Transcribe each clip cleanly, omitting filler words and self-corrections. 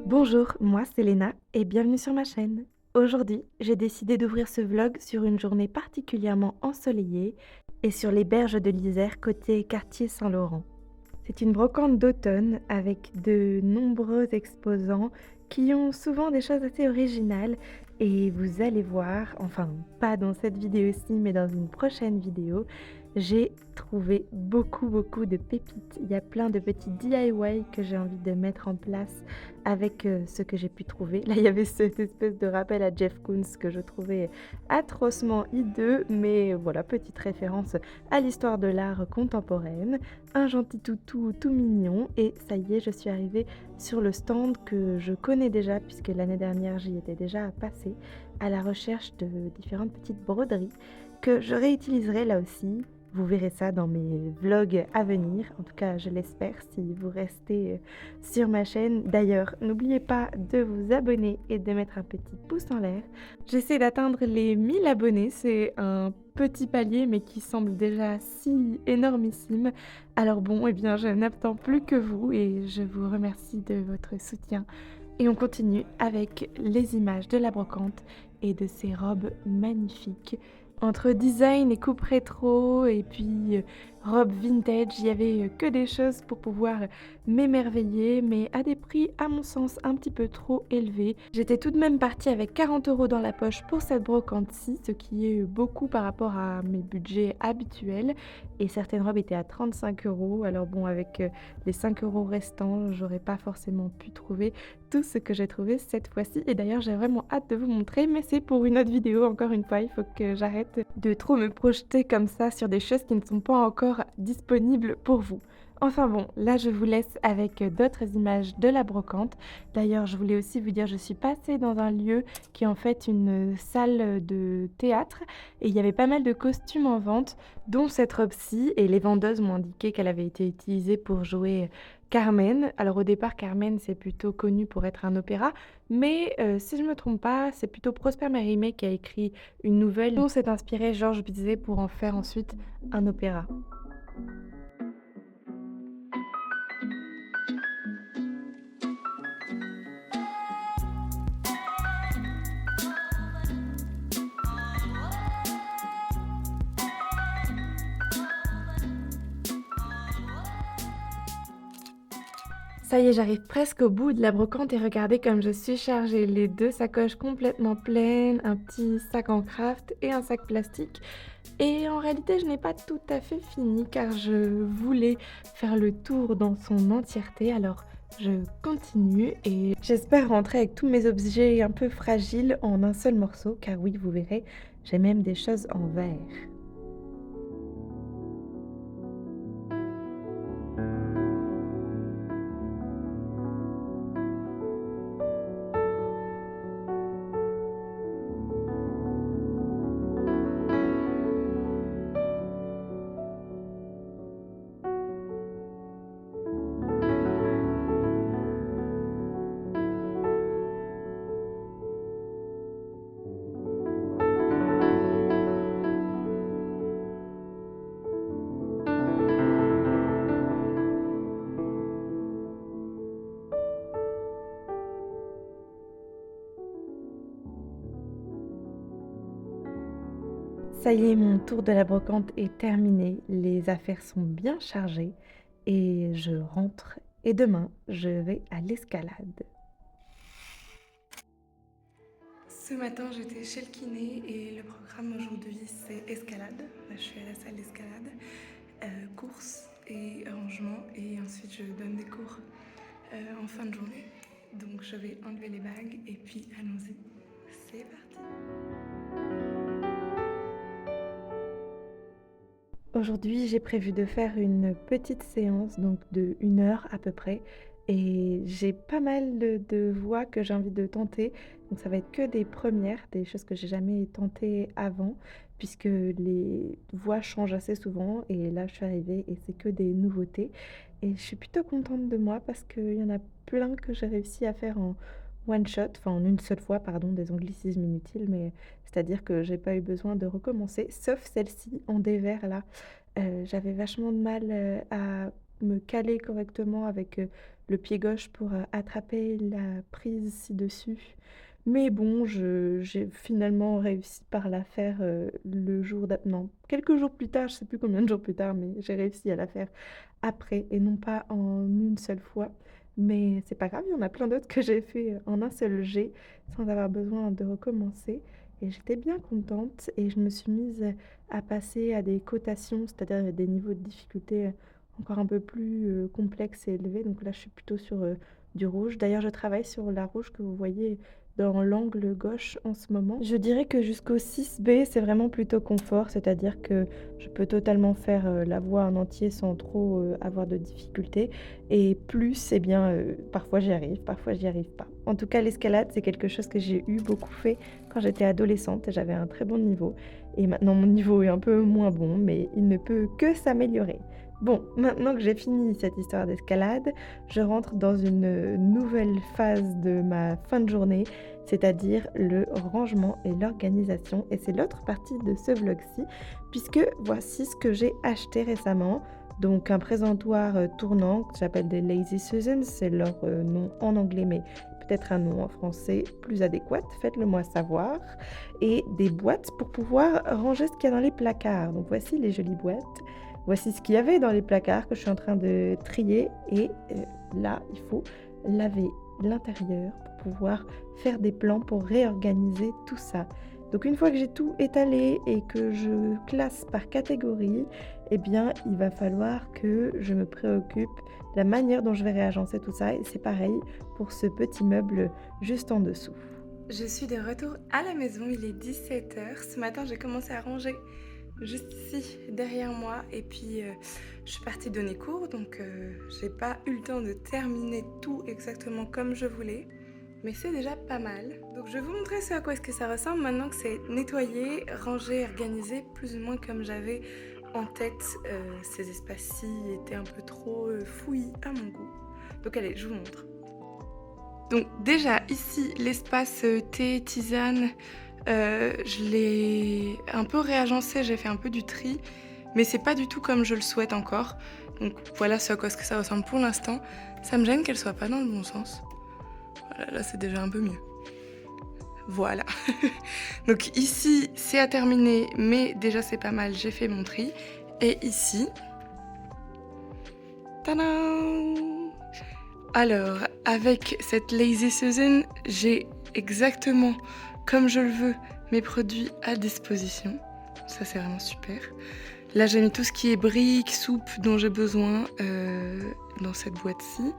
Bonjour, moi c'est Léna et bienvenue sur ma chaîne. Aujourd'hui, j'ai décidé d'ouvrir ce vlog sur une journée particulièrement ensoleillée et sur les berges de l'Isère côté quartier Saint-Laurent. C'est une brocante d'automne avec de nombreux exposants qui ont souvent des choses assez originales et vous allez voir, enfin pas dans cette vidéo-ci mais dans une prochaine vidéo, j'ai trouvé beaucoup de pépites. Il y a plein de petits DIY que j'ai envie de mettre en place avec ce que j'ai pu trouver. Là il y avait cette espèce de rappel à Jeff Koons que je trouvais atrocement hideux, mais voilà, petite référence à l'histoire de l'art contemporaine. Un gentil toutou tout mignon et ça y est, je suis arrivée sur le stand que je connais déjà puisque l'année dernière j'y étais déjà passée à la recherche de différentes petites broderies que je réutiliserai là aussi. Vous verrez ça dans mes vlogs à venir, en tout cas je l'espère si vous restez sur ma chaîne. D'ailleurs, n'oubliez pas de vous abonner et de mettre un petit pouce en l'air. J'essaie d'atteindre les 1000 abonnés, c'est un petit palier mais qui semble déjà si énormissime. Alors bon, eh bien je n'attends plus que vous et je vous remercie de votre soutien. Et on continue avec les images de la brocante et de ces robes magnifiques. Entre design et coupe rétro et puis robe vintage, il y avait que des choses pour pouvoir m'émerveiller, mais à des prix à mon sens un petit peu trop élevés. J'étais tout de même partie avec 40 € dans la poche pour cette brocante-ci, ce qui est beaucoup par rapport à mes budgets habituels. Et certaines robes étaient à 35 €. Alors bon, avec les 5 € restants, j'aurais pas forcément pu trouver tout ce que j'ai trouvé cette fois-ci. Et d'ailleurs, j'ai vraiment hâte de vous montrer, mais c'est pour une autre vidéo. Encore une fois, il faut que j'arrête de trop me projeter comme ça sur des choses qui ne sont pas encore disponibles pour vous. Enfin bon, là je vous laisse avec d'autres images de la brocante. D'ailleurs, je voulais aussi vous dire, je suis passée dans un lieu qui est en fait une salle de théâtre et il y avait pas mal de costumes en vente, dont cette robe-ci, et les vendeuses m'ont indiqué qu'elle avait été utilisée pour jouer Carmen. Alors au départ, Carmen, c'est plutôt connu pour être un opéra, mais si je me trompe pas, c'est plutôt Prosper Mérimée qui a écrit une nouvelle dont s'est inspiré Georges Bizet pour en faire ensuite un opéra. Ça y est, j'arrive presque au bout de la brocante et regardez comme je suis chargée. Les deux sacoches complètement pleines, un petit sac en craft et un sac plastique. Et en réalité, je n'ai pas tout à fait fini car je voulais faire le tour dans son entièreté. Alors, je continue et j'espère rentrer avec tous mes objets un peu fragiles en un seul morceau. Car oui, vous verrez, j'ai même des choses en verre. Ça y est, mon tour de la brocante est terminé, les affaires sont bien chargées et je rentre et demain je vais à l'escalade. Ce matin j'étais chez le kiné et le programme aujourd'hui c'est escalade. Là, je suis à la salle d'escalade, course et rangement et ensuite je donne des cours en fin de journée. Donc je vais enlever les bagues et puis allons-y, c'est parti. Aujourd'hui, j'ai prévu de faire une petite séance, donc de 1 heure à peu près. Et j'ai pas mal de voix que j'ai envie de tenter. Donc ça va être que des premières, des choses que j'ai jamais tentées avant, puisque les voix changent assez souvent. Et là, je suis arrivée et c'est que des nouveautés. et je suis plutôt contente de moi parce qu'il y en a plein que j'ai réussi à faire en one shot, enfin en une seule fois, pardon, des anglicismes inutiles, mais c'est-à-dire que j'ai pas eu besoin de recommencer, sauf celle-ci en dévers là. J'avais vachement de mal, à me caler correctement avec, le pied gauche pour, attraper la prise ci-dessus. Mais bon, je j'ai finalement réussi par la faire, le jour d'ap non, quelques jours plus tard, je sais plus combien de jours plus tard, mais j'ai réussi à la faire après et non pas en une seule fois. Mais c'est pas grave, il y en a plein d'autres que j'ai fait, en un seul jet, sans avoir besoin de recommencer et j'étais bien contente et je me suis mise, à passer à des cotations, c'est-à-dire des niveaux de difficulté, encore un peu plus, complexes et élevés. Donc là, je suis plutôt sur, du rouge. D'ailleurs, je travaille sur la rouge que vous voyez dans l'angle gauche en ce moment. Je dirais que jusqu'au 6B, c'est vraiment plutôt confort, c'est-à-dire que je peux totalement faire, la voix en entier sans trop, avoir de difficultés et plus, eh bien, parfois j'y arrive, parfois j'y arrive pas. En tout cas, l'escalade, c'est quelque chose que j'ai eu beaucoup fait quand j'étais adolescente et j'avais un très bon niveau et maintenant mon niveau est un peu moins bon, mais il ne peut que s'améliorer. Bon, maintenant que j'ai fini cette histoire d'escalade, je rentre dans une nouvelle phase de ma fin de journée, c'est-à-dire le rangement et l'organisation. Et c'est l'autre partie de ce vlog-ci, puisque voici ce que j'ai acheté récemment. Donc un présentoir tournant que j'appelle des Lazy Susans, c'est leur nom en anglais, mais peut-être un nom en français plus adéquat, faites-le moi savoir. Et des boîtes pour pouvoir ranger ce qu'il y a dans les placards. Donc voici les jolies boîtes. Voici ce qu'il y avait dans les placards que je suis en train de trier et là, il faut laver l'intérieur pour pouvoir faire des plans pour réorganiser tout ça. Donc une fois que j'ai tout étalé et que je classe par catégorie, eh bien, il va falloir que je me préoccupe de la manière dont je vais réagencer tout ça et c'est pareil pour ce petit meuble juste en dessous. Je suis de retour à la maison, il est 17h. Ce matin, j'ai commencé à ranger juste ici, derrière moi. Et puis, je suis partie donner cours, donc j'ai pas eu le temps de terminer tout exactement comme je voulais. Mais c'est déjà pas mal. Donc je vais vous montrer ce à quoi est-ce que ça ressemble maintenant que c'est nettoyé, rangé, organisé, plus ou moins comme j'avais en tête. Ces espaces-ci étaient un peu trop fouillis à mon goût. Donc allez, je vous montre. Donc déjà ici l'espace thé, tisane, je l'ai un peu réagencé, j'ai fait un peu du tri, mais c'est pas du tout comme je le souhaite encore. Donc voilà ce à quoi ça ressemble pour l'instant. Ça me gêne qu'elle soit pas dans le bon sens. Voilà, là c'est déjà un peu mieux. Voilà. Donc ici c'est à terminer, mais déjà c'est pas mal, j'ai fait mon tri. Et ici, tadam! Alors, avec cette Lazy Susan, j'ai exactement comme je le veux mes produits à disposition. Ça, c'est vraiment super. Là, j'ai mis tout ce qui est briques, soupe dont j'ai besoin dans cette boîte-ci.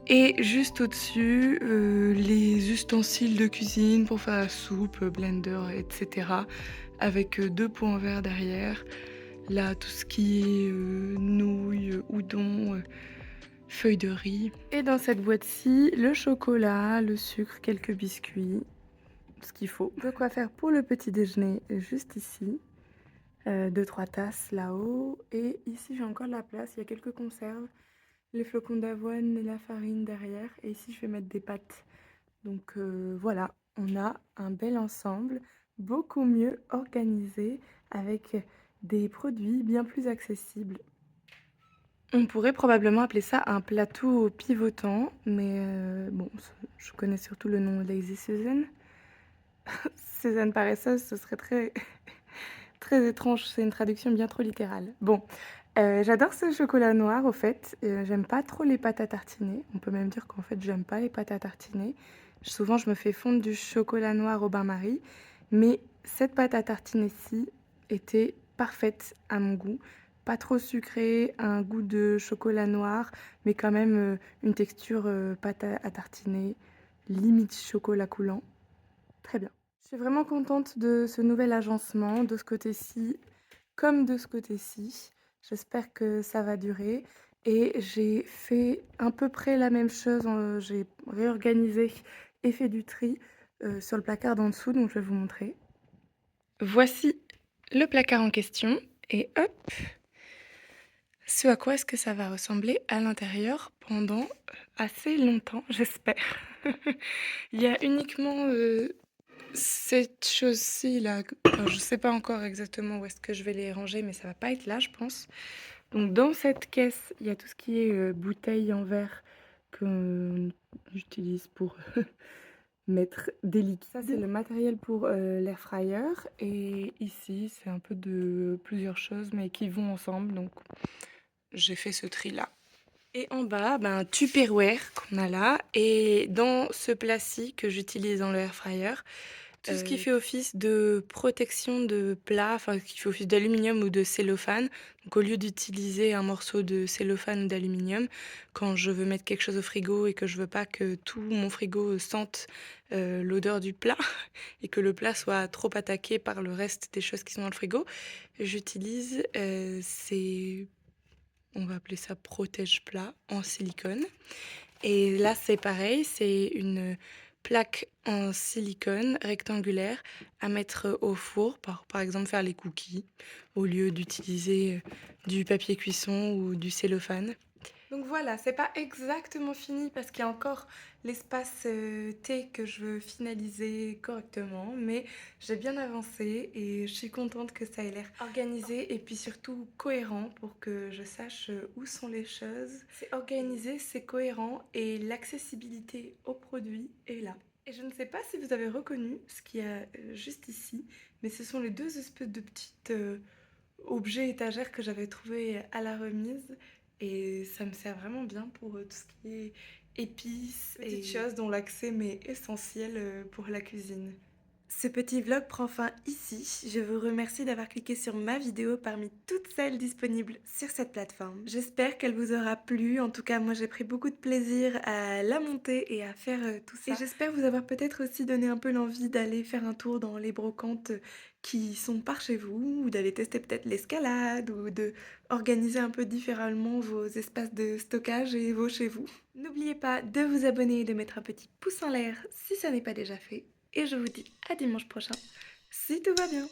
Et juste au-dessus, les ustensiles de cuisine pour faire la soupe, blender, etc. Avec deux pots en verre derrière. Là, tout ce qui est nouilles, udon, feuilles de riz. Et dans cette boîte-ci, le chocolat, le sucre, quelques biscuits, ce qu'il faut. De quoi faire pour le petit déjeuner, juste ici. 2-3 tasses là-haut. Et ici, j'ai encore de la place, il y a quelques conserves. Les flocons d'avoine et la farine derrière. Et ici, je vais mettre des pâtes. Donc voilà, on a un bel ensemble, beaucoup mieux organisé, avec des produits bien plus accessibles. On pourrait probablement appeler ça un plateau pivotant, mais bon, je connais surtout le nom Lazy Susan. Suzanne paresseuse, ce serait très, très étrange, c'est une traduction bien trop littérale. Bon, j'adore ce chocolat noir au fait, j'aime pas trop les pâtes à tartiner, on peut même dire qu'en fait j'aime pas les pâtes à tartiner. Souvent je me fais fondre du chocolat noir au bain-marie, mais cette pâte à tartiner-ci était parfaite à mon goût. Pas trop sucré, un goût de chocolat noir, mais quand même une texture pâte à tartiner, limite chocolat coulant. Très bien. Je suis vraiment contente de ce nouvel agencement, de ce côté-ci comme de ce côté-ci. J'espère que ça va durer. Et j'ai fait à peu près la même chose, j'ai réorganisé et fait du tri sur le placard d'en dessous, donc je vais vous montrer. Voici le placard en question, et hop, ce à quoi est-ce que ça va ressembler à l'intérieur pendant assez longtemps, j'espère. Il y a uniquement cette chose-ci là, enfin, je sais pas encore exactement où est-ce que je vais les ranger, mais ça va pas être là, je pense. Donc dans cette caisse, il y a tout ce qui est bouteilles en verre que j'utilise pour mettre des liquides. Ça, c'est le matériel pour l'air fryer. Et ici, c'est un peu de plusieurs choses, mais qui vont ensemble. Donc, j'ai fait ce tri-là. Et en bas, ben, Tupperware qu'on a là. Et dans ce plat-ci que j'utilise dans le air fryer, tout ce qui fait office de protection de plat, enfin qui fait office d'aluminium ou de cellophane. Donc au lieu d'utiliser un morceau de cellophane ou d'aluminium, quand je veux mettre quelque chose au frigo et que je veux pas que tout mon frigo sente l'odeur du plat et que le plat soit trop attaqué par le reste des choses qui sont dans le frigo, j'utilise ces, on va appeler ça protège-plat en silicone. Et là, c'est pareil, c'est une plaque en silicone rectangulaire à mettre au four, par exemple faire les cookies, au lieu d'utiliser du papier cuisson ou du cellophane. Donc voilà, c'est pas exactement fini parce qu'il y a encore l'espace thé que je veux finaliser correctement, mais j'ai bien avancé et je suis contente que ça ait l'air organisé et puis surtout cohérent pour que je sache où sont les choses. C'est organisé, c'est cohérent et l'accessibilité aux produits est là. Et je ne sais pas si vous avez reconnu ce qu'il y a juste ici, mais ce sont les deux espèces de petites objets étagères que j'avais trouvés à la remise. Et ça me sert vraiment bien pour tout ce qui est épices et petites choses dont l'accès m'est essentiel pour la cuisine. Ce petit vlog prend fin ici. Je vous remercie d'avoir cliqué sur ma vidéo parmi toutes celles disponibles sur cette plateforme. J'espère qu'elle vous aura plu. En tout cas, moi j'ai pris beaucoup de plaisir à la monter et à faire tout ça. Et j'espère vous avoir peut-être aussi donné un peu l'envie d'aller faire un tour dans les brocantes qui sont par chez vous, ou d'aller tester peut-être l'escalade, ou de organiser un peu différemment vos espaces de stockage et vos chez vous. N'oubliez pas de vous abonner et de mettre un petit pouce en l'air si ça n'est pas déjà fait. Et je vous dis à dimanche prochain, si tout va bien.